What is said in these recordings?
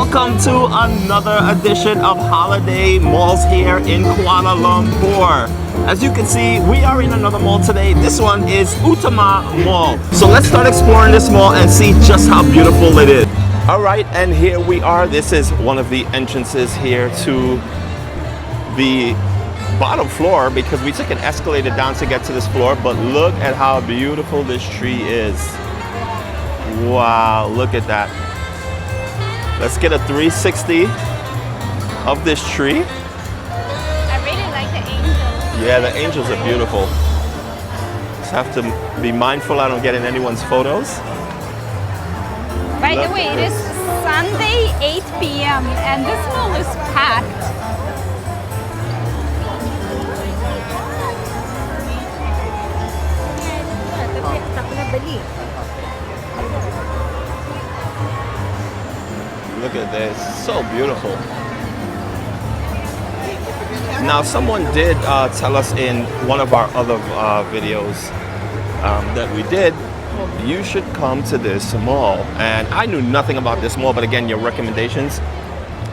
welcome to another edition of Holiday Malls here in Kuala Lumpur. As you can see, we are in another mall today. This one is Utama Mall. So let's start exploring this mall and see just how beautiful it is. Alright, and here we are. This is one of the entrances here to the bottom floor because we took an escalator down to get to this floor, but look at how beautiful this tree is. Wow, look at that. Let's get a 360 of this tree. I really like the angels. Yeah, the angels are beautiful. Just have to be mindful I don't get in anyone's photos. By the way, it is Sunday 8 p.m. and this mall is packed. Look at this, so beautiful. Now, someone did tell us in one of our other videos that we did, you should come to this mall. And I knew nothing about this mall, but again, your recommendations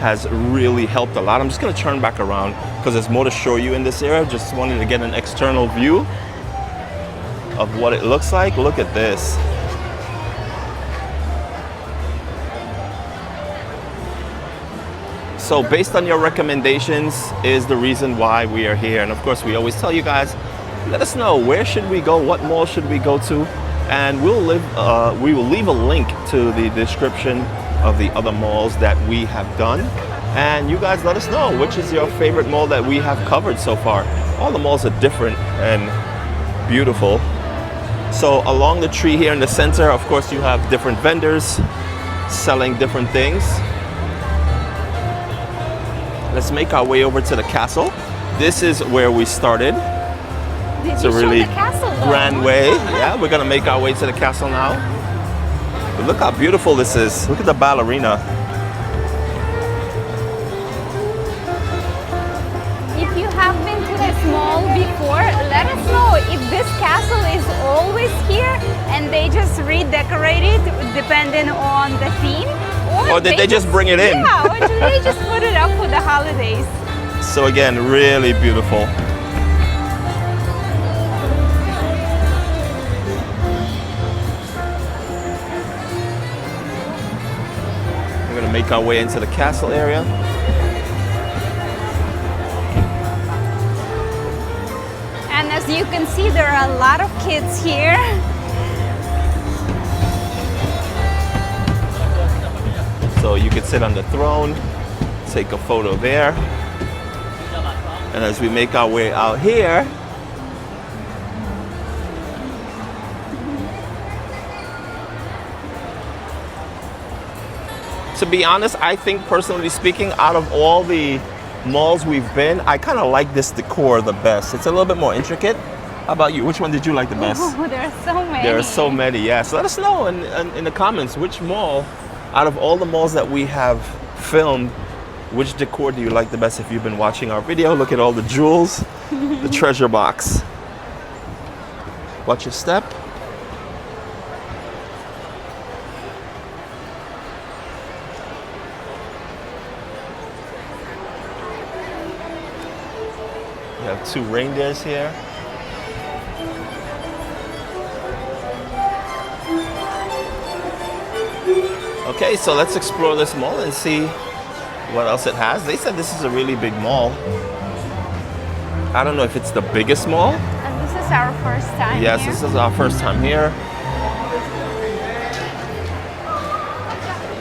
has really helped a lot. I'm just gonna turn back around because there's more to show you in this area. Just wanted to get an external view of what it looks like. Look at this. So based on your recommendations is the reason why we are here. And of course, we always tell you guys, let us know where should we go, what mall should we go to, and we will leave a link to the description of the other malls that we have done. And you guys let us know which is your favorite mall that we have covered so far. All the malls are different and beautiful. So along the tree here in the center, of course, you have different vendors selling different things. Let's make our way over to the castle. This is where we started. It's a really grand though? way. Yeah, we're gonna make our way to the castle now. But look how beautiful this is. Look at the ballerina. If you have been to this mall before, let us know if this castle is always here and they just redecorate it depending on the theme. Or did they just bring it in? Yeah, or did they just put it up for the holidays? So again, really beautiful. We're gonna make our way into the castle area. And as you can see, there are a lot of kids here. So you can sit on the throne, take a photo there. And as we make our way out here, to be honest, I think personally speaking, out of all the malls we've been, I kind of like this decor the best. It's a little bit more intricate. How about you? Which one did you like the best? Oh, there are so many. There are so many, yeah. So let us know in the comments which mall, out of all the malls that we have filmed, which decor do you like the best? If you've been watching our video, look at all the jewels, the treasure box. Watch your step. We have two reindeers here. Okay, so let's explore this mall and see what else it has. They said this is a really big mall. I don't know if it's the biggest mall. And this is our first time Yes, here. this is our first time here.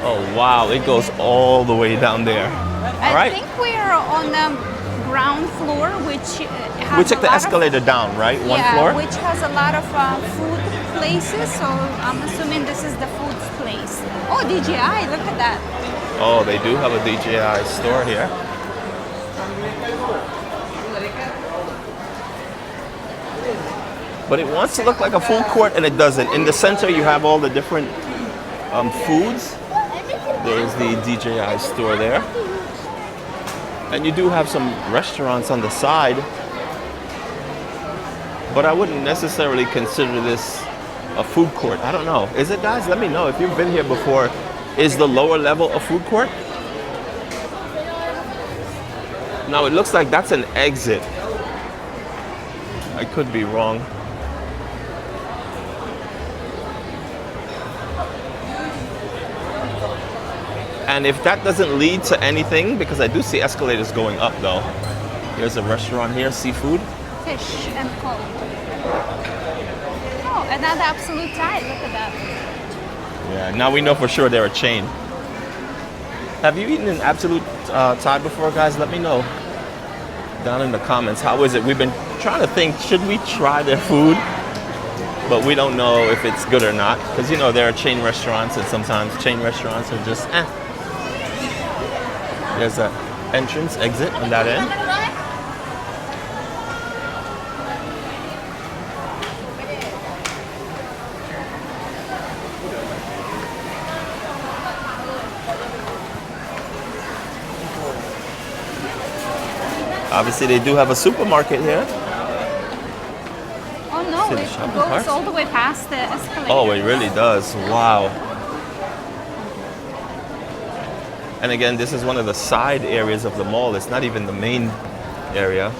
Oh wow, it goes all the way down there. All right. I think we are on the ground floor, which has We took the a lot escalator down, right? One yeah, floor? which has a lot of food places, so I'm assuming this is the food place. Oh, DJI, look at that. Oh, they do have a DJI store here. But it wants to look like a food court and it doesn't. In the center you have all the different foods. There's the DJI store there. And you do have some restaurants on the side. But I wouldn't necessarily consider this a food court. I don't know. Is it, guys? Let me know if you've been here before. Is the lower level a food court? Now it looks like that's an exit. I could be wrong. And if that doesn't lead to anything, because I do see escalators going up though. Here's a restaurant here, seafood. Fish and cold. Oh, another absolute Thai. Look at that. Yeah, now we know for sure they're a chain. Have you eaten an absolute Thai before, guys? Let me know down in the comments. How is it? We've been trying to think, should we try their food? But we don't know if it's good or not. Because, you know, there are chain restaurants and sometimes chain restaurants are just, eh. There's an entrance, exit on that end. Obviously, they do have a supermarket here. Oh no, See the it shopping goes carts? all the way past the escalator. Oh, it really does. Wow. And again, this is one of the side areas of the mall. It's not even the main area.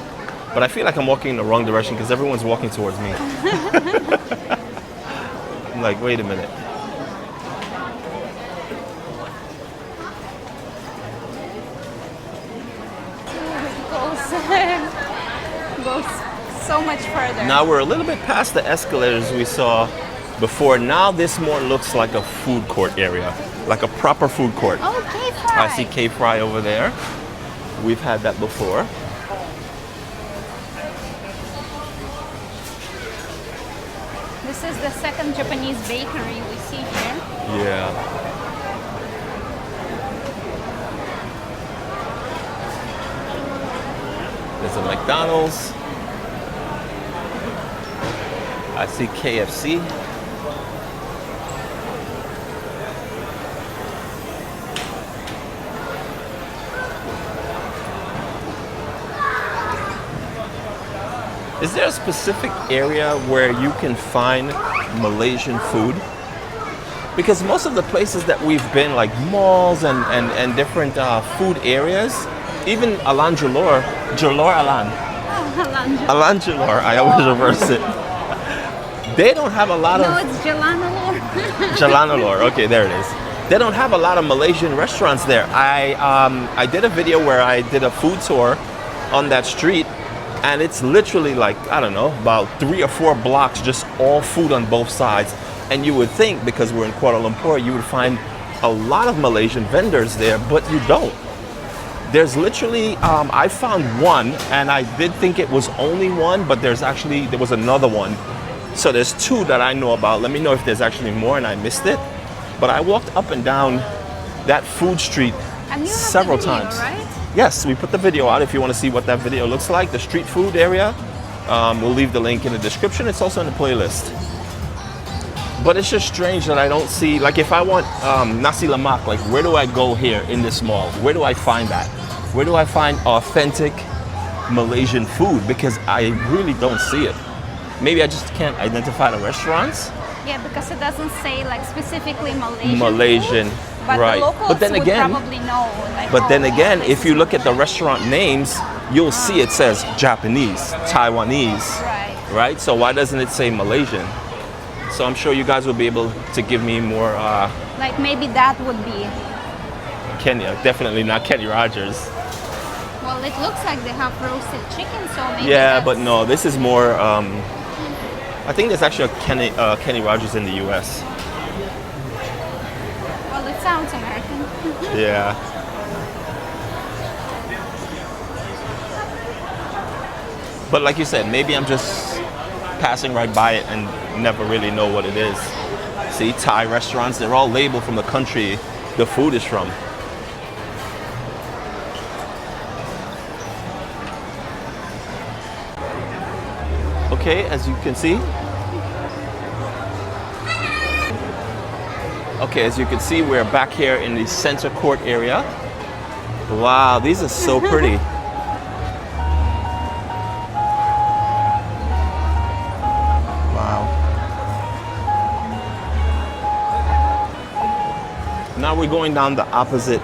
But I feel like I'm walking in the wrong direction because everyone's walking towards me. I'm like, wait a minute. Goes so much further. Now we're a little bit past the escalators we saw before. Now this more looks like a food court area, like a proper food court. Oh, K-Fry. I see K-Fry over there. We've had that before. This is the second Japanese bakery we see here. Yeah. There's a McDonald's. I see KFC. Is there a specific area where you can find Malaysian food? Because most of the places that we've been, like malls and different food areas, even Alan Jalor Alan. Alan Jalor, I always reverse it. They don't have a lot of... No, it's Jalanalor. Jalanalor, okay, there it is. They don't have a lot of Malaysian restaurants there. I did a video where I did a food tour on that street, and it's literally like, I don't know, about 3 or 4 blocks, just all food on both sides. And you would think, because we're in Kuala Lumpur, you would find a lot of Malaysian vendors there, but you don't. There's literally, I found one, and I did think it was only one, but there was another one. So there's 2 that I know about. Let me know if there's actually more and I missed it. But I walked up and down that food street several times. Right? Yes, we put the video out if you want to see what that video looks like. The street food area. We'll leave the link in the description. It's also in the playlist. But it's just strange that I don't see, like if I want nasi lemak, like where do I go here in this mall? Where do I find that? Where do I find authentic Malaysian food? Because I really don't see it. Maybe I just can't identify the restaurants. Yeah, because it doesn't say like specifically Malaysian. Malaysian, food, but right. the locals But then would again, probably know. Like, But then oh, again, this if you is look at the Malaysian. restaurant names, you'll see it says Japanese, Taiwanese, right? So why doesn't it say Malaysian? So I'm sure you guys will be able to give me more. Like maybe that would be. Kenya, definitely not Kenny Rogers. Well, it looks like they have roasted chicken, so maybe. Yeah, but no, this is more. I think there's actually a Kenny Rogers in the U.S. Well, it sounds American. Yeah. But like you said, maybe I'm just passing right by it and never really know what it is. See, Thai restaurants, they're all labeled from the country the food is from. Okay, as you can see. Okay, as you can see, we're back here in the center court area. Wow, these are so pretty. Now we're going down the opposite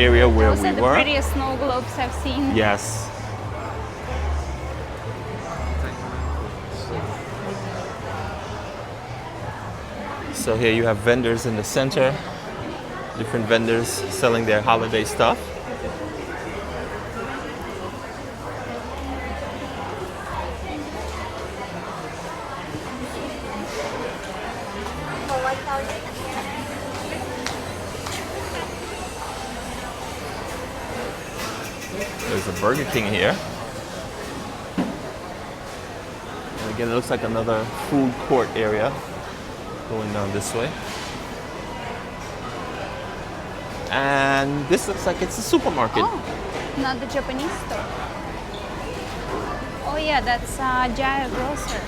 area where Those we are the were. prettiest snow globes I've seen. Yes. So here you have vendors in the center, different vendors selling their holiday stuff. There's a Burger King here. And again, it looks like another food court area going down this way. And this looks like it's a supermarket. Oh, not the Japanese store. Oh yeah, that's Jaya Grocer.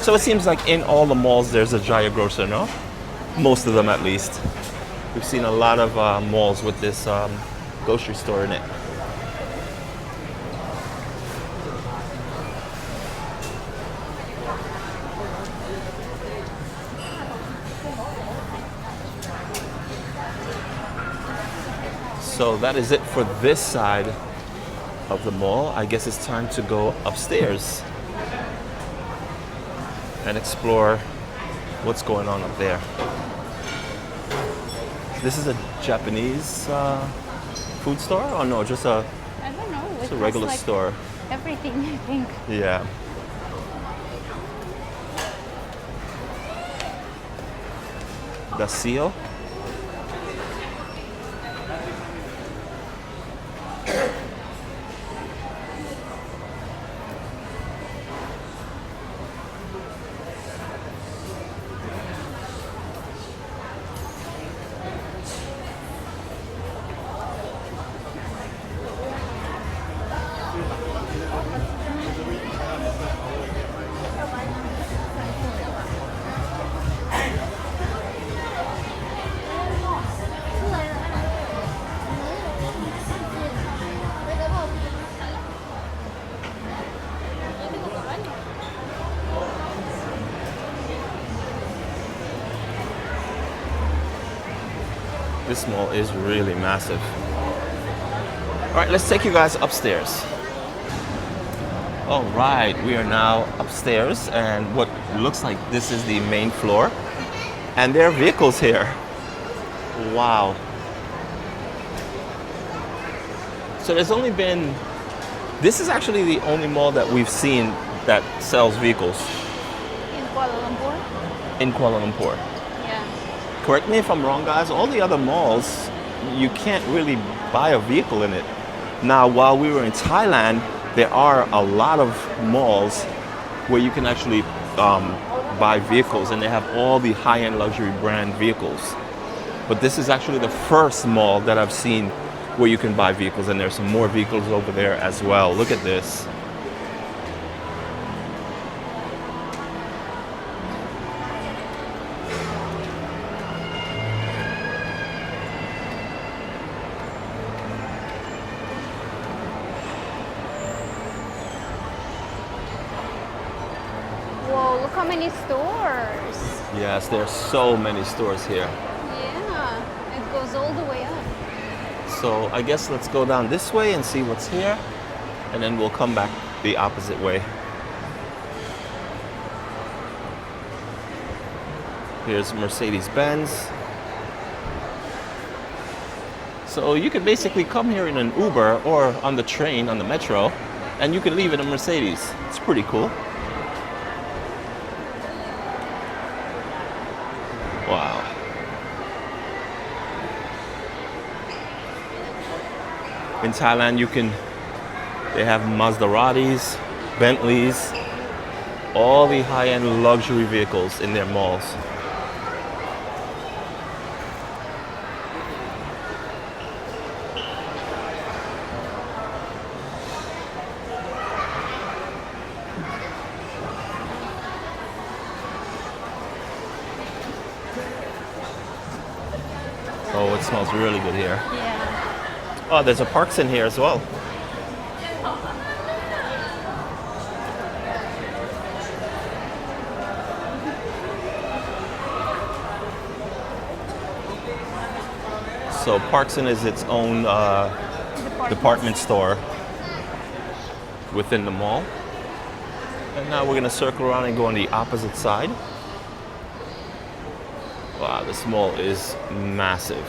So it seems like in all the malls there's a Jaya Grocer, no? Most of them at least. We've seen a lot of malls with this grocery store in it. So that is it for this side of the mall. I guess it's time to go upstairs and explore what's going on up there. This is a Japanese food store? Oh no, just a, I don't know. just a regular like store. Everything, I think. Yeah. The seal. This mall is really massive. All right, let's take you guys upstairs. All right, we are now upstairs, and what looks like this is the main floor. And there are vehicles here. Wow. So there's only been, this is actually the only mall that we've seen that sells vehicles In Kuala Lumpur? in Kuala Lumpur. Yeah. Correct me if I'm wrong, guys. All the other malls, you can't really buy a vehicle in it. Now, while we were in Thailand, there are a lot of malls where you can actually buy vehicles, and they have all the high-end luxury brand vehicles. But this is actually the first mall that I've seen where you can buy vehicles, and there's some more vehicles over there as well. Look at this. Whoa, look how many stores. Yes, there are so many stores here. Yeah, it goes all the way up. So I guess let's go down this way and see what's here, and then we'll come back the opposite way. Here's Mercedes-Benz. So you can basically come here in an Uber or on the train, on the metro, and you can leave in a Mercedes. It's pretty cool. Wow. In Thailand, they have Maseratis, Bentleys, all the high-end luxury vehicles in their malls. Oh, it smells really good here. Yeah. Oh, there's a Parks in here as well. So Parkson is its own department store within the mall. And now we're gonna circle around and go on the opposite side. Wow, this mall is massive.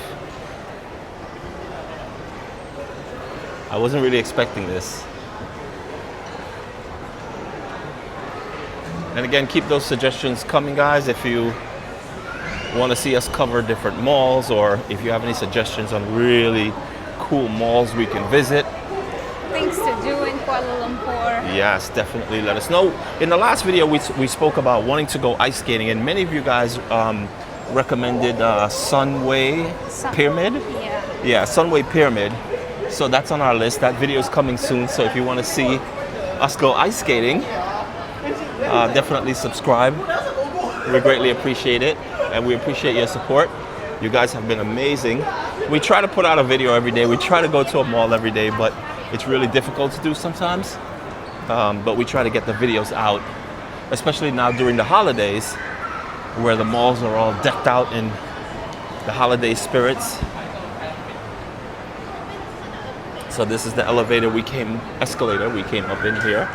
I wasn't really expecting this. And again, keep those suggestions coming, guys. If you want to see us cover different malls, or if you have any suggestions on really cool malls we can visit. Things to do in Kuala Lumpur. Yes, definitely let us know. In the last video, we spoke about wanting to go ice skating, and many of you guys recommended Sunway Pyramid. Yeah, Sunway Pyramid. So that's on our list. That video is coming soon. So if you want to see us go ice skating, definitely subscribe. We greatly appreciate it, and we appreciate your support. You guys have been amazing. We try to put out a video every day. We try to go to a mall every day, but it's really difficult to do sometimes. But we try to get the videos out, especially now during the holidays, where the malls are all decked out in the holiday spirits. So this is the escalator we came up in here.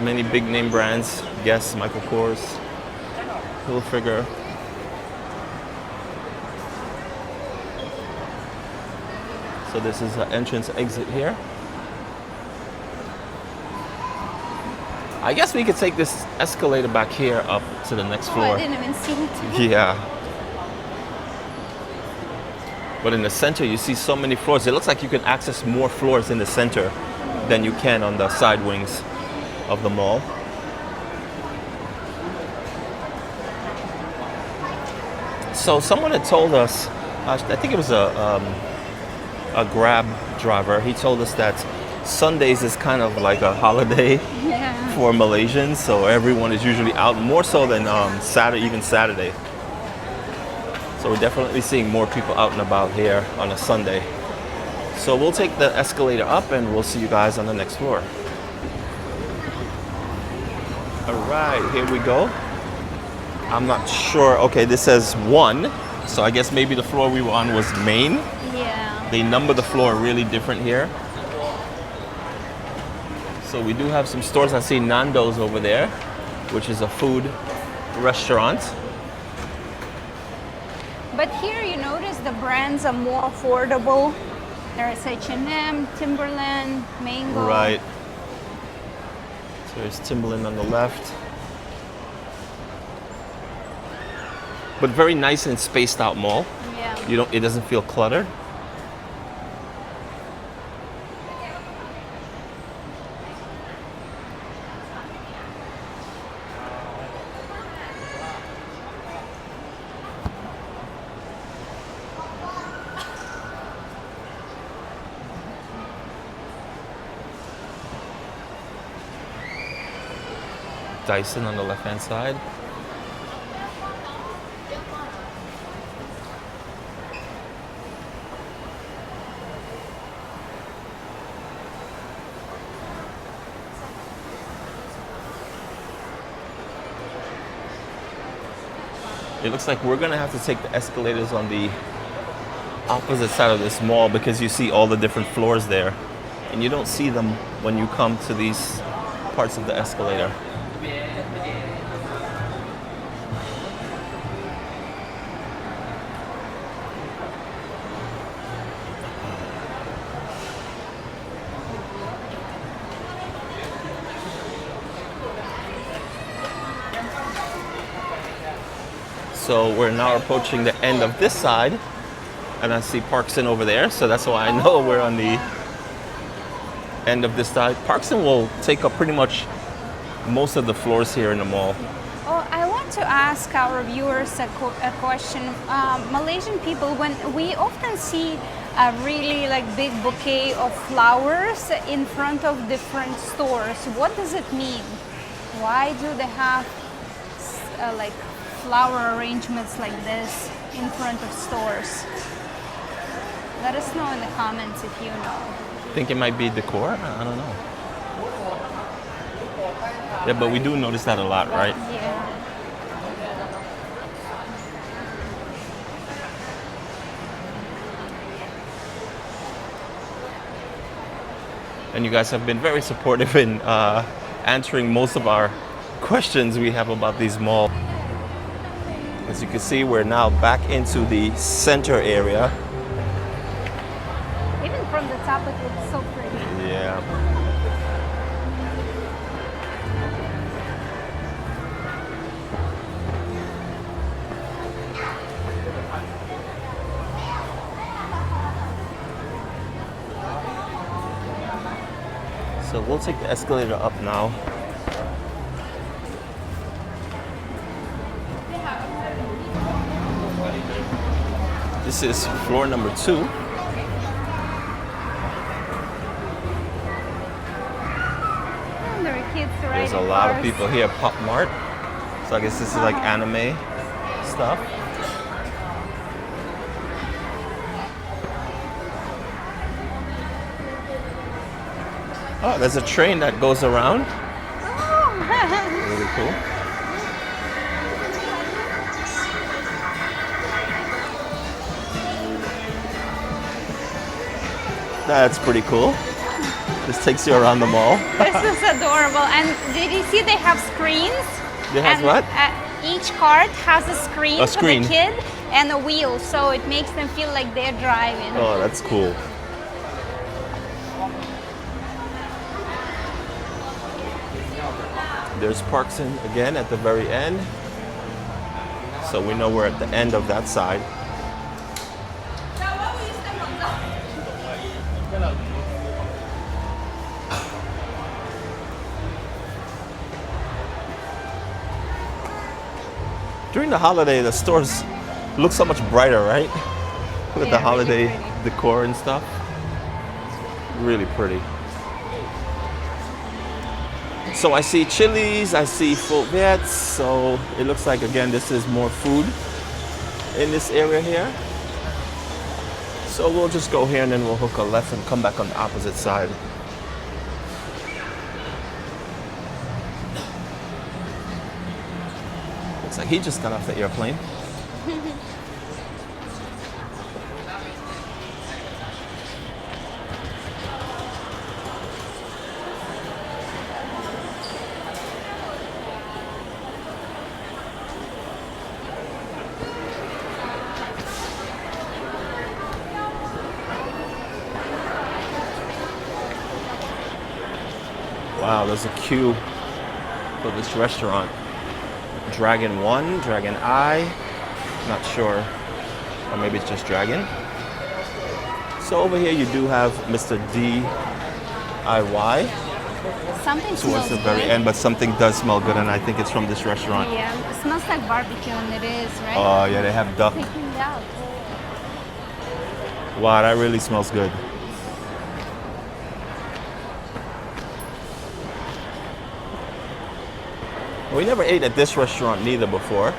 Many big name brands, Guess, Michael Kors, Hilfiger. So this is the entrance exit here. I guess we could take this escalator back here up to the next floor. Oh, I didn't even see it. Yeah. But in the center, you see so many floors. It looks like you can access more floors in the center than you can on the side wings of the mall. So someone had told us, I think it was a Grab driver. He told us that Sundays is kind of like a holiday for Malaysians, so everyone is usually out more so than Saturday, even Saturday. So we're definitely seeing more people out and about here on a Sunday. So we'll take the escalator up and we'll see you guys on the next floor. All right, here we go. I'm not sure. Okay, this says 1, so I guess maybe the floor we were on was main. Yeah. They number the floor really different here. So we do have some stores. I see Nando's over there, which is a food restaurant. But here you notice the brands are more affordable. There's H&M, Timberland, Mango. Right. So there's Timberland on the left. But very nice and spaced out mall. Yeah. It doesn't feel cluttered. Dyson on the left hand side. It looks like we're gonna have to take the escalators on the opposite side of this mall because you see all the different floors there, and you don't see them when you come to these parts of the escalator. So we're now approaching the end of this side, and I see Parkson over there, so that's why I know we're on the end of this side. Parkson will take up pretty much most of the floors here in the mall. Oh, I want to ask our viewers a question. Malaysian people, when we often see a really big bouquet of flowers in front of different stores, what does it mean? Why do they have flower arrangements like this in front of stores? Let us know in the comments if you know. Think it might be decor? I don't know. Yeah, but we do notice that a lot, right? Yeah. And you guys have been very supportive in answering most of our questions we have about these malls. As you can see, we're now back into the center area. Even from the top, it looks so pretty. Yeah. So we'll take the escalator up now. This is floor number 2. There are kids riding There's a lot of cars. people here. Pop Mart. So I guess this is like anime stuff. Oh, there's a train that goes around. Really cool. That's pretty cool. This takes you around the mall. This is adorable. And did you see they have screens? It has And, what? Each cart has a screen, A screen. for the kid and a wheel, so it makes them feel like they're driving. Oh, that's cool. There's Parkson again at the very end. So we know we're at the end of that side. During the holiday, the stores look so much brighter, right? With the Yeah, really holiday pretty. decor and stuff. Really pretty. So I see Chili's, I see Full Vets, so it looks like, again, this is more food in this area here. So we'll just go here and then we'll hook a left and come back on the opposite side. Looks like he just got off the airplane. Wow, there's a queue for this restaurant. Dragon 1, Dragon I, not sure, or maybe it's just Dragon. So over here you do have Mr. DIY Something towards smells the very good. end, but something does smell good, and I think it's from this restaurant. Yeah, it smells like barbecue, and it is, right? Oh yeah, they have duck. Picking it out. Wow, that really smells good. We never ate at this restaurant neither before.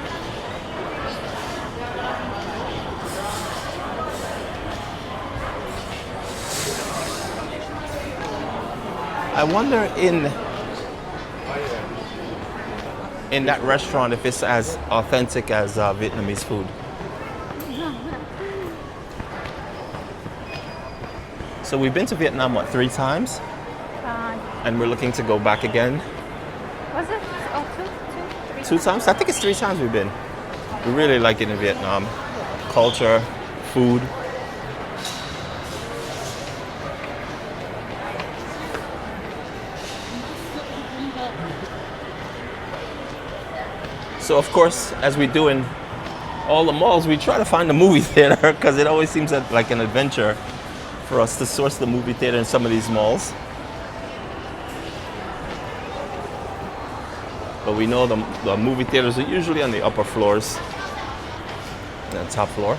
I wonder in that restaurant if it's as authentic as Vietnamese food. So we've been to Vietnam, what, 3 times? And we're looking to go back again. Was it? Oh, two, 2 times? I think it's 3 times we've been. We really like it in Vietnam. Culture, food. So of course, as we do in all the malls, we try to find a movie theater because it always seems like an adventure for us to source the movie theater in some of these malls. But we know the movie theaters are usually on the upper floors, the top floor.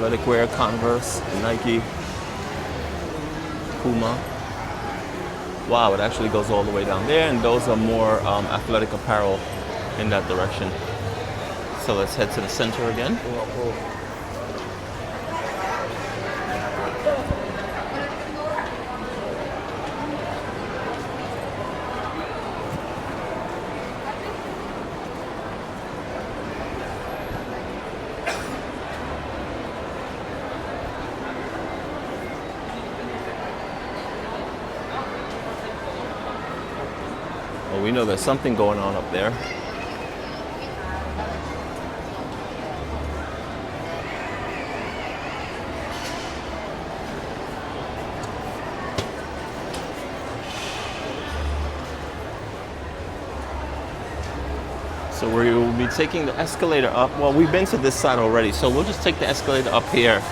athletic wear, Converse, Nike, Puma. Wow, it actually goes all the way down there, and those are more athletic apparel in that direction. So let's head to the center again. Well, we know there's something going on up there. So we will be taking the escalator up. Well, we've been to this side already, so we'll just take the escalator up here.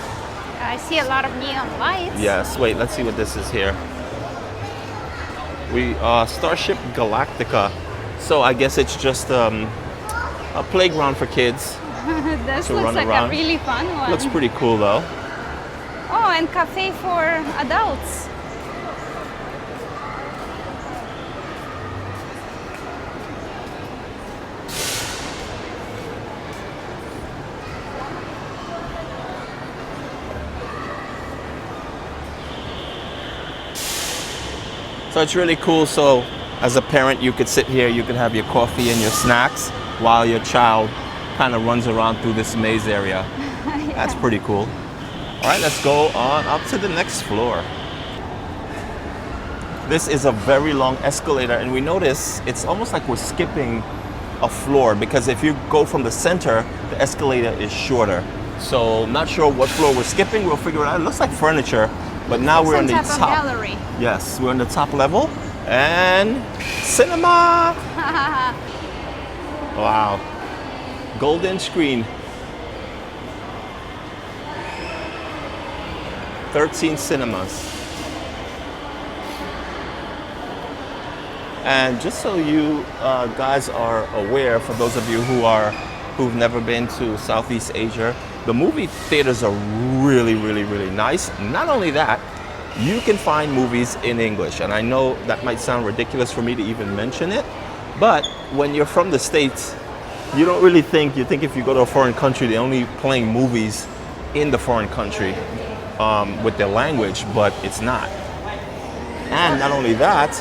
I see a lot of neon lights. Yes, wait, let's see what this is here. We Starship Galactica. So I guess it's just a playground for kids. This to looks run like around. a really fun one. Looks pretty cool though. Oh, and cafe for adults. So it's really cool. So as a parent, you could sit here, you could have your coffee and your snacks while your child kind of runs around through this maze area. Yeah. That's pretty cool. All right, let's go on up to the next floor. This is a very long escalator, and we notice it's almost like we're skipping a floor, because if you go from the center, the escalator is shorter. So not sure what floor we're skipping. We'll figure it out. It looks like furniture, but now we're on the Some type of top. gallery. Yes, we're on the top level, and cinema. Wow, golden screen. 13 cinemas. And just so you guys are aware, for those of you who've never been to Southeast Asia, the movie theaters are really, really, really nice. Not only that, you can find movies in English. And I know that might sound ridiculous for me to even mention it, but when you're from the States, you don't really think, you think if you go to a foreign country, they're only playing movies in the foreign country with their language, but it's not. And not only that,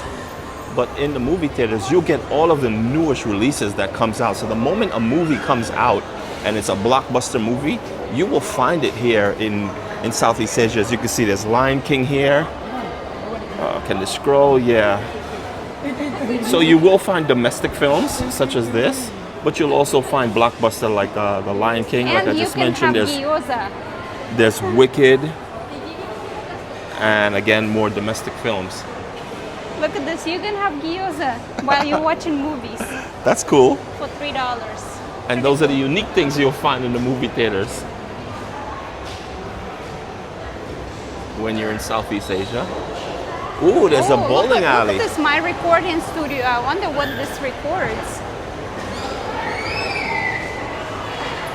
but in the movie theaters, you'll get all of the newest releases that comes out. So the moment a movie comes out and it's a blockbuster movie, you will find it here in Southeast Asia. As you can see, there's Lion King here. Can this scroll? Yeah. So you will find domestic films such as this, but you'll also find blockbuster like the Lion King, And like I you just can mentioned. have There's gyoza. There's Wicked, and again, more domestic films. Look at this. You can have gyoza while you're watching movies That's cool. for $3. And those are the unique things you'll find in the movie theaters when you're in Southeast Asia. Ooh, there's a bowling alley. Look at this, my recording studio. I wonder what this records.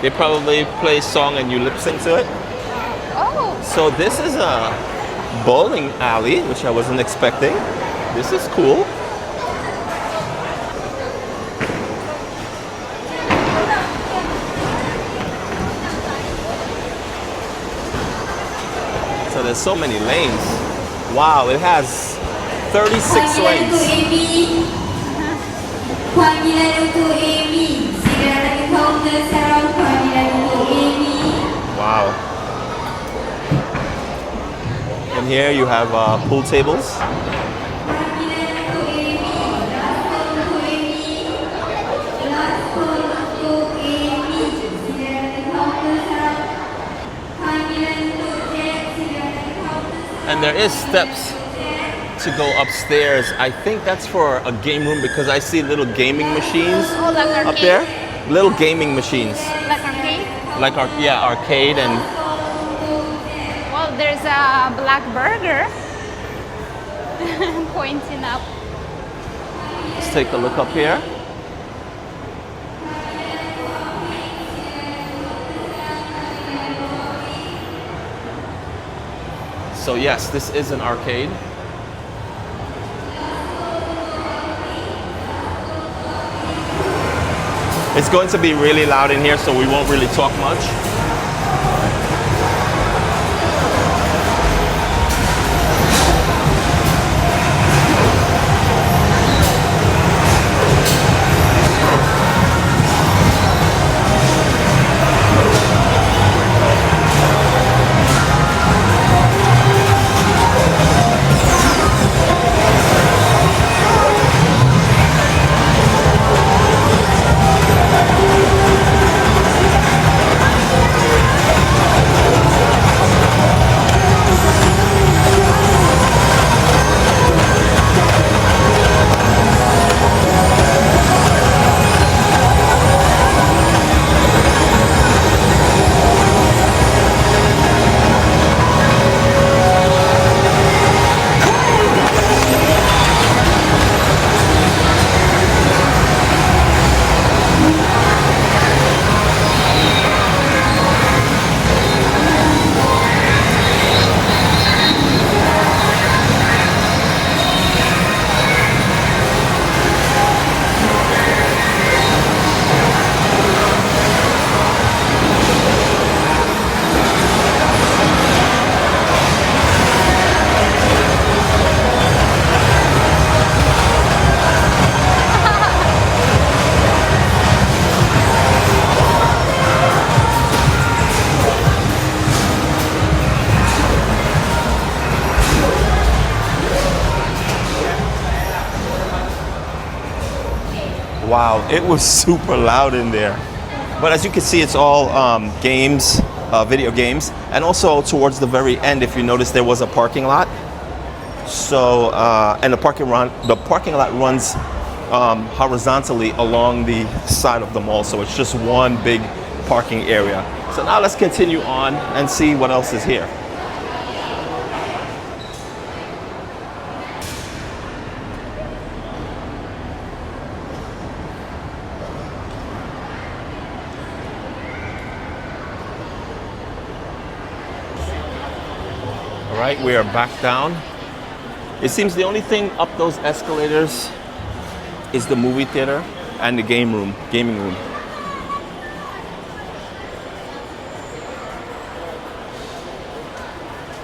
They probably play a song and you lip sync to it. Oh, So this is a bowling alley, which I wasn't expecting. This is cool. So there's so many lanes. Wow, it has 36 lanes. Wow. And here you have pool tables. And there is steps to go upstairs. I think that's for a game room, because I see little gaming machines oh, like arcade. up there. Little gaming machines. Like arcade? Like arcade, and Well, there's a black burger pointing up. let's take a look up here. So yes, this is an arcade. It's going to be really loud in here, so we won't really talk much. Wow, it was super loud in there. But as you can see, it's all games, video games. And also towards the very end, if you notice, there was a parking lot. So, and the parking lot runs horizontally along the side of the mall. So it's just one big parking area. So now let's continue on and see what else is here. All right, we are back down. It seems the only thing up those escalators is the movie theater and the gaming room.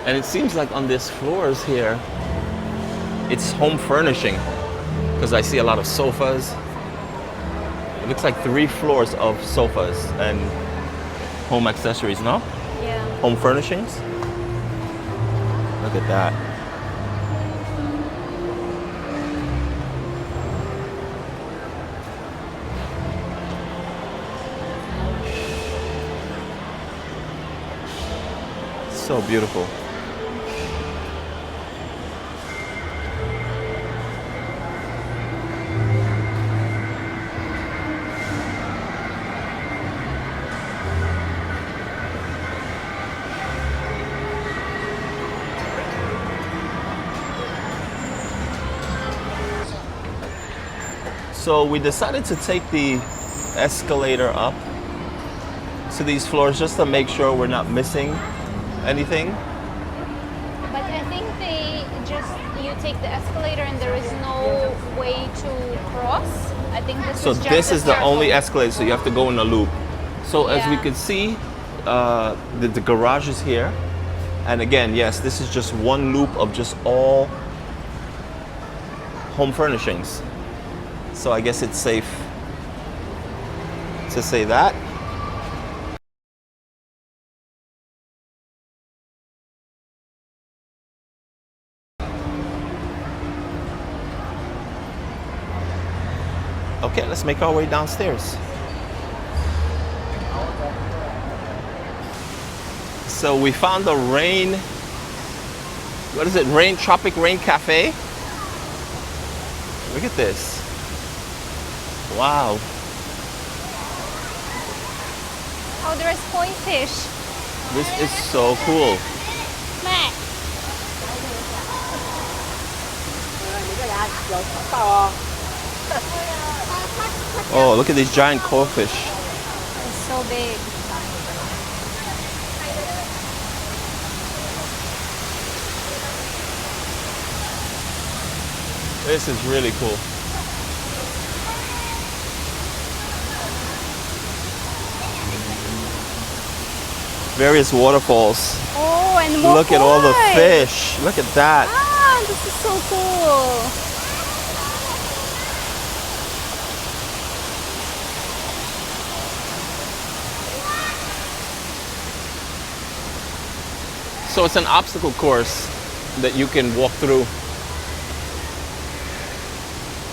And it seems like on these floors here, it's home furnishing, because I see a lot of sofas. It looks like 3 floors of sofas and home accessories, no? Yeah. Home furnishings. Look at that. So beautiful. So we decided to take the escalator up to these floors just to make sure we're not missing anything. But I think you take the escalator and there is no way to cross. I think this So is just this a is the circle. only escalator, so you have to go in a loop. So as we Yeah. could see, the garage is here. And again, yes, this is just one loop of just all home furnishings. So I guess it's safe to say that. Okay, let's make our way downstairs. So we found the what is it? Tropic Rain Cafe. Look at this. Wow. Oh, there is koi fish. This is so cool. Mac. Oh, look at these giant crawfish. It's so big. This is really cool. Various waterfalls. Oh, and more Look at all the koi. fish. Look at that. Ah, this is so cool. So it's an obstacle course that you can walk through.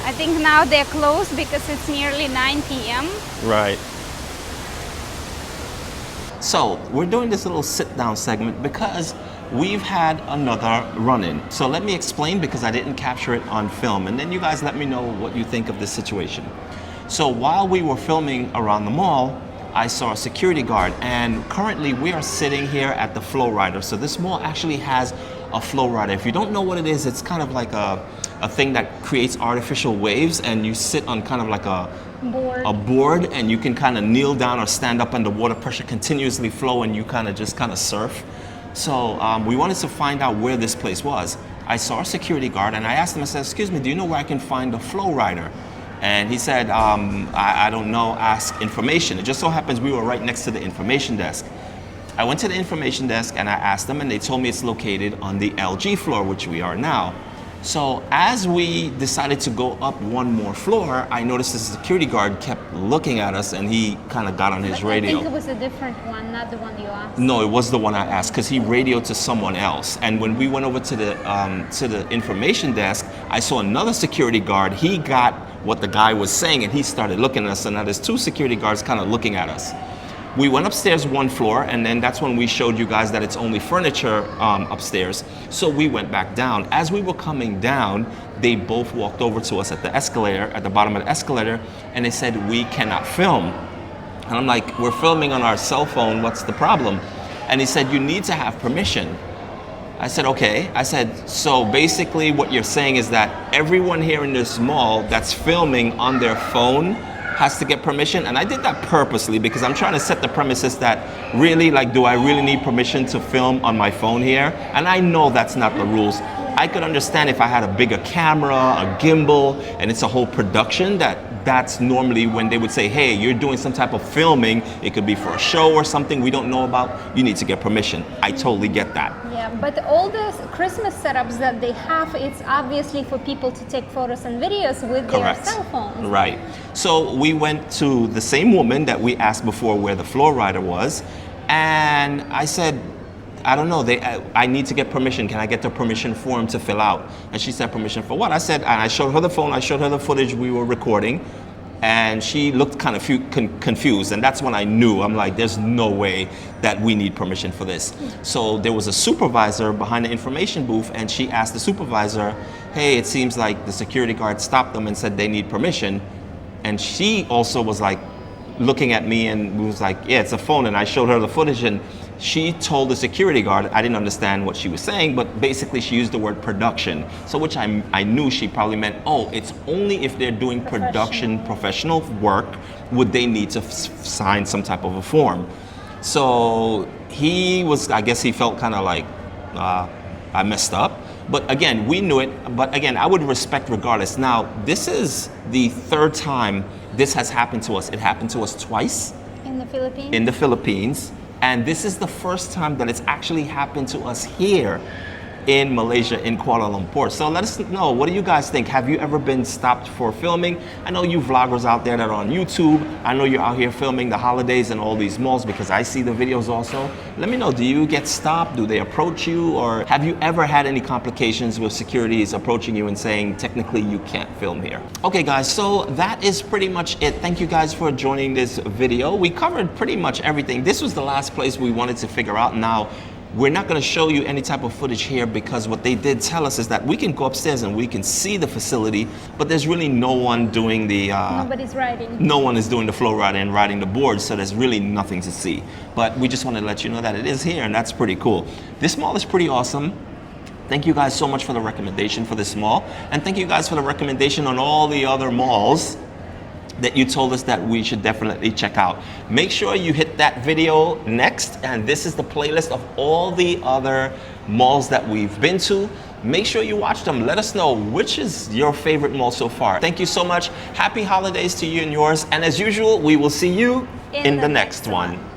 I think now they're closed because it's nearly 9 p.m. Right. So we're doing this little sit down segment because we've had another run-in. So let me explain because I didn't capture it on film, and then you guys let me know what you think of this situation. So while we were filming around the mall, I saw a security guard, and currently we are sitting here at the flow rider. So this mall actually has a flow rider. If you don't know what it is, it's kind of like a thing that creates artificial waves, and you sit on kind of like a board, and you can kind of kneel down or stand up, and the water pressure continuously flow, and you kind of just surf. So we wanted to find out where this place was. I saw a security guard, and I asked him, I said, excuse me, do you know where I can find the flow rider? And he said, I don't know, ask information. It just so happens we were right next to the information desk. I went to the information desk and I asked them, and they told me it's located on the LG floor, which we are now. So as we decided to go up one more floor, I noticed the security guard kept looking at us, and he kind of got on his radio. I think it was a different one, not the one you asked. No, it was the one I asked, because he radioed to someone else. And when we went over to the information desk, I saw another security guard. He got what the guy was saying, and he started looking at us. And now there's two security guards kind of looking at us. We went upstairs one floor, and then that's when we showed you guys that it's only furniture upstairs. So we went back down. As we were coming down, they both walked over to us at the escalator, at the bottom of the escalator, and they said, we cannot film. And I'm like, we're filming on our cell phone, what's the problem? And he said, you need to have permission. I said, okay. I said, so basically what you're saying is that everyone here in this mall that's filming on their phone has to get permission? And I did that purposely because I'm trying to set the premises that really, like, do I really need permission to film on my phone here? And I know that's not the rules. I could understand if I had a bigger camera, a gimbal, and it's a whole production, that's normally when they would say, hey, you're doing some type of filming, it could be for a show or something we don't know about, you need to get permission. I totally get that. Yeah, but all the Christmas setups that they have, it's obviously for people to take photos and videos with their cell phones. Right. So we went to the same woman that we asked before where the floor rider was, and I said, I don't know, I need to get permission. Can I get the permission form to fill out? And she said, permission for what? I said, and I showed her the phone, I showed her the footage we were recording, and she looked kind of confused, and that's when I knew. I'm like, there's no way that we need permission for this. So there was a supervisor behind the information booth, and she asked the supervisor, hey, it seems like the security guard stopped them and said they need permission. And she also was like looking at me and was like, yeah, it's a phone. And I showed her the footage, and she told the security guard, I didn't understand what she was saying, but basically she used the word production. So which I knew she probably meant, oh, it's only if they're doing production, professional work, would they need to sign some type of a form. So he was, I guess he felt kind of like, I messed up. But again, we knew it, but again, I would respect regardless. Now, this is the third time this has happened to us. It happened to us twice. In the Philippines? In the Philippines. And this is the first time that it's actually happened to us here in Malaysia, in Kuala Lumpur. So let us know, what do you guys think? Have you ever been stopped for filming? I know you vloggers out there that are on YouTube. I know you're out here filming the holidays in all these malls because I see the videos also. Let me know, do you get stopped? Do they approach you? Or have you ever had any complications with securities approaching you and saying, technically you can't film here? Okay guys, so that is pretty much it. Thank you guys for joining this video. We covered pretty much everything. This was the last place we wanted to figure out. Now, we're not going to show you any type of footage here because what they did tell us is that we can go upstairs and we can see the facility, but there's really no one doing the... Nobody's riding. No one is doing the flow rider and riding the board, so there's really nothing to see. But we just wanted to let you know that it is here, and that's pretty cool. This mall is pretty awesome. Thank you guys so much for the recommendation for this mall, and thank you guys for the recommendation on all the other malls that you told us that we should definitely check out. Make sure you hit that video next, and this is the playlist of all the other malls that we've been to. Make sure you watch them. Let us know which is your favorite mall so far. Thank you so much. Happy holidays to you and yours. And as usual, we will see you in the next one.